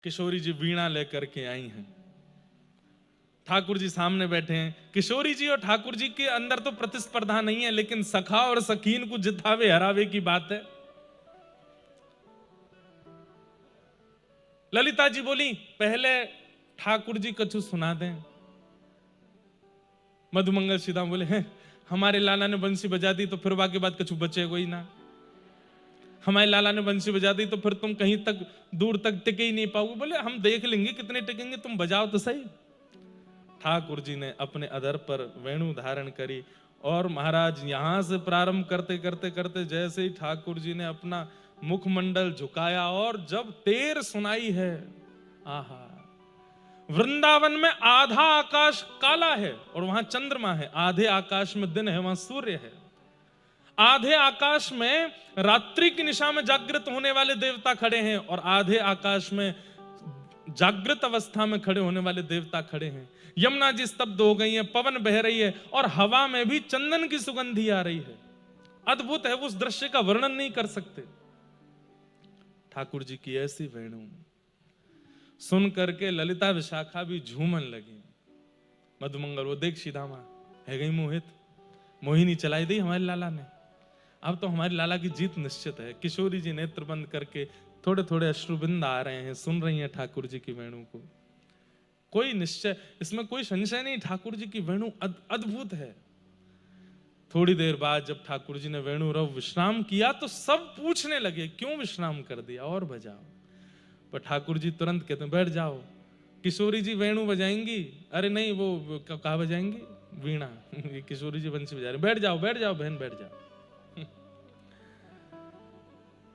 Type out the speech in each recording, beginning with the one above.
किशोरी जी वीणा लेकर के आई हैं, ठाकुर जी सामने बैठे हैं। किशोरी जी और ठाकुर जी के अंदर तो प्रतिस्पर्धा नहीं है, लेकिन सखा और सखीन को जितावे हरावे की बात है। ललिता जी बोली, पहले ठाकुर जी कछु सुना दें। मधुमंगल सीधा बोले, हैं हमारे लाला ने बंसी बजा दी तो फिर बाकी बात कछु बचेगा ही ना। हमारे लाला ने बंसी बजा दी तो फिर तुम कहीं तक दूर तक टिके ही नहीं पाओगे। बोले हम देख लेंगे कितने टिकेंगे, तुम बजाओ तो सही। ठाकुर जी ने अपने अधर पर वेणु धारण करी और महाराज यहां से प्रारंभ करते करते करते जैसे ही ठाकुर जी ने अपना मुखमंडल झुकाया और जब तेर सुनाई है, आहा, वृंदावन में आधा आकाश काला है और वहां चंद्रमा है, आधे आकाश में दिन है, वहां सूर्य है। आधे आकाश में रात्रि की निशा में जागृत होने वाले देवता खड़े हैं और आधे आकाश में जागृत अवस्था में खड़े होने वाले देवता खड़े हैं। यमुना जी स्तब्ध हो गई है, पवन बह रही है और हवा में भी चंदन की सुगंधी आ रही है। अद्भुत है, उस दृश्य का वर्णन नहीं कर सकते। ठाकुर जी की ऐसी वेणु सुन करके ललिता विशाखा भी झूमन लगी। मधुमंगल वो देख सीधामा है गई मोहित, मोहिनी चलाई दी हमारे लाला ने, अब तो हमारे लाला की जीत निश्चित है। किशोरी जी नेत्र बंद करके थोड़े थोड़े अश्रुबिंद आ रहे हैं, सुन रही हैं ठाकुर जी की वेणु को। कोई निश्चय, इसमें कोई संशय नहीं, ठाकुर जी की वेणु अद्भुत है। थोड़ी देर बाद जब ठाकुर जी ने वेणु रव विश्राम किया तो सब पूछने लगे क्यों विश्राम कर दिया, और बजाओ। पर ठाकुर जी तुरंत कहते हैं बैठ जाओ। किशोरी जी वेणु बजाएंगी, अरे नहीं वो कहा बजाएंगी, वीणा। किशोरी जी बंसी बजा रही, बैठ जाओ बैठ जाओ बहन बैठ जाओ।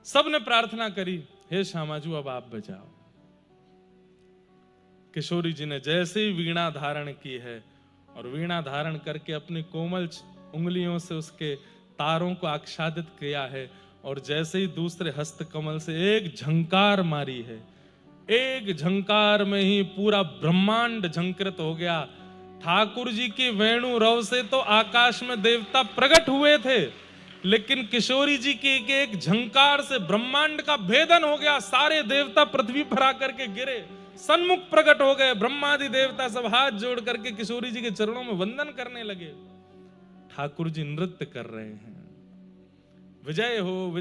सबने प्रार्थना करी, हे श्यामाजू अब आप बजाओ। किशोरी जी ने जैसे ही वीणा धारण की है और वीणा धारण करके अपनी कोमल उंगलियों से उसके तारों को आच्छादित किया है और जैसे ही दूसरे हस्त कमल से एक झंकार मारी है, एक झंकार में ही पूरा ब्रह्मांड झंकृत हो गया। ठाकुर जी की वेणु रव से तो आकाश में देवता प्रकट हुए थे, लेकिन किशोरी जी के एक झंकार से ब्रह्मांड का भेदन हो गया। सारे देवता पृथ्वी पर आकर के गिरे, सन्मुख प्रकट हो गए। ब्रह्मादि देवता सब हाथ जोड़ करके किशोरी जी के चरणों में वंदन करने लगे। ठाकुर जी नृत्य कर रहे हैं, विजय हो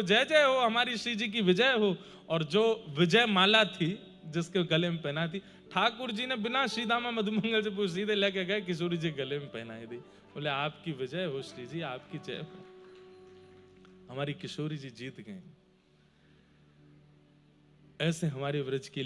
जय जय हो, हमारी श्री जी की विजय हो। और जो विजय माला थी जिसके गले में पहना थी, ठाकुर जी ने बिना श्रीदामा मधुमंगल से पूछ सीधे लेके गए किशोरी जी गले में पहनाई दी। बोले आपकी विजय हो श्री जी, आपकी जय हो, हमारी किशोरी जी जीत गए। ऐसे हमारे व्रज की